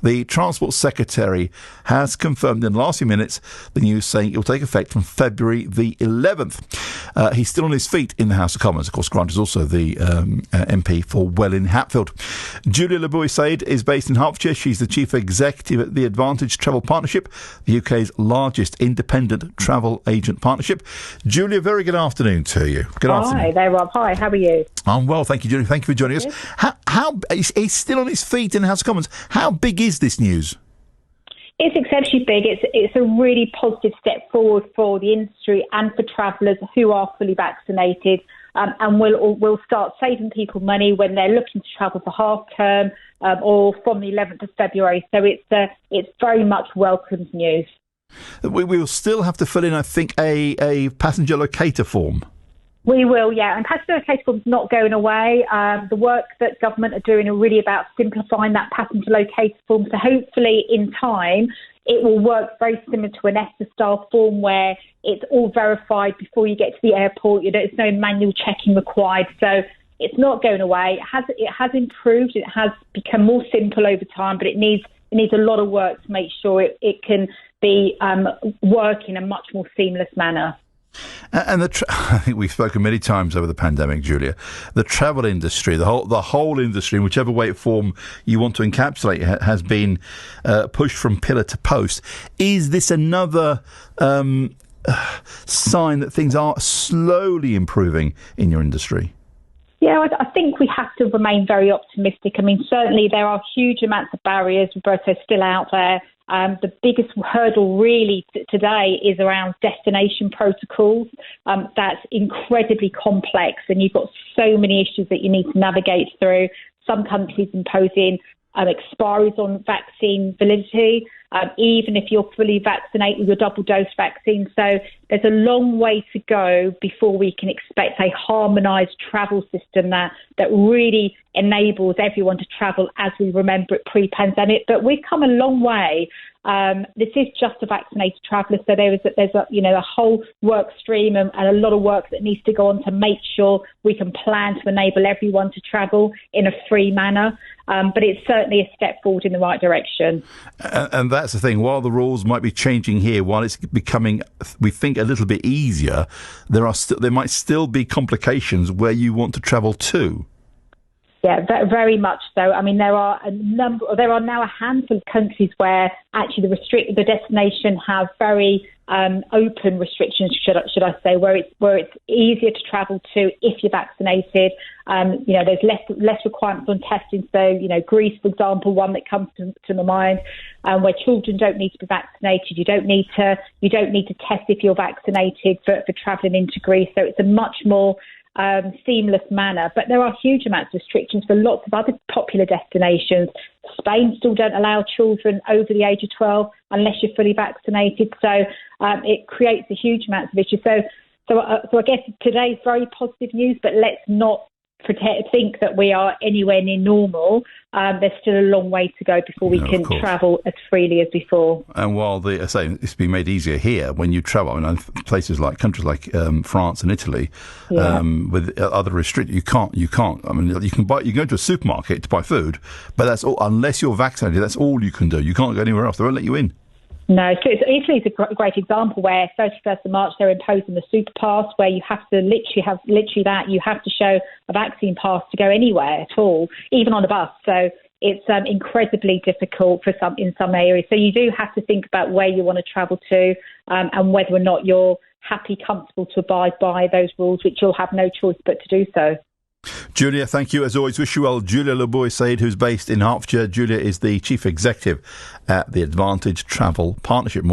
The Transport Secretary has confirmed in the last few minutes the news, saying it will take effect from February the 11th. He's still on his feet in the House of Commons. Of course, Grant is also the MP for Welwyn Hatfield. Julia Bue-Said is based in Hertfordshire. She's the Chief Executive at the Advantage Travel Partnership, the UK's largest independent travel agent partnership. Julia, very good afternoon to you. Good afternoon. Hi there, Rob. Hi, how are you? I'm well, thank you, Julia. Thank you for joining us. How he's still on his feet in the House of Commons. How big is this news? It's exceptionally big. It's a really positive step forward for the industry and for travellers who are fully vaccinated, and will start saving people money when they're looking to travel for half term or from the 11th of February. So it's very much welcomed news. We will still have to fill in, I think, a passenger locator form. We will, yeah. And passenger locator form's not going away. The work that government are doing are really about simplifying that passenger locator form. So hopefully in time, it will work very similar to an ESTA-style form where it's all verified before you get to the airport. There's no manual checking required. So it's not going away. It has improved. It has become more simple over time, but it needs a lot of work to make sure it can be work in a much more seamless manner. And I think we've spoken many times over the pandemic, Julia. The travel industry, the whole industry, in whichever way form you want to encapsulate it, has been pushed from pillar to post. Is this another sign that things are slowly improving in your industry? Yeah, I think we have to remain very optimistic. I mean, certainly there are huge amounts of barriers, Roberto, still out there. The biggest hurdle really today is around destination protocols. That's incredibly complex, and you've got so many issues that you need to navigate through. Some countries imposing expiries on vaccine validity, even if you're fully vaccinated with your double dose vaccine. So there's a long way to go before we can expect a harmonised travel system that really enables everyone to travel as we remember it pre-pandemic. But we've come a long way. This is just a vaccinated traveller, so there's a whole work stream and a lot of work that needs to go on to make sure we can plan to enable everyone to travel in a free manner. But it's certainly a step forward in the right direction. And that's the thing. While the rules might be changing here, while it's becoming, we think, a little bit easier, there might still be complications where you want to travel to. Yeah, very much so. I mean, there are now a handful of countries where actually the destination have very open restrictions, should I say, where it's easier to travel to if you're vaccinated. There's less requirements on testing. So, Greece, for example, one that comes to my mind, where children don't need to be vaccinated. You don't need to test if you're vaccinated for travelling into Greece. So it's a much more seamless manner, but there are huge amounts of restrictions for lots of other popular destinations. Spain still don't allow children over the age of 12 unless you're fully vaccinated, so it creates a huge amount of issues. So I guess today's very positive news, but let's not think that we are anywhere near normal. There's still a long way to go before we can travel as freely as before. And while it's been made easier here when you travel, I mean, countries like France and Italy, with other restrictions, you can't. I mean, you can go to a supermarket to buy food, but that's all unless you're vaccinated. That's all you can do. You can't go anywhere else. They won't let you in. No, so Italy's a great example where 31st of March they're imposing the super pass, where you have to you have to show a vaccine pass to go anywhere at all, even on a bus. So it's incredibly difficult in some areas. So you do have to think about where you want to travel to and whether or not you're comfortable to abide by those rules, which you'll have no choice but to do so. Julia, thank you as always. Wish you well. Julia Bue-Said, who's based in Hertfordshire. Julia is the Chief Executive at the Advantage Travel Partnership.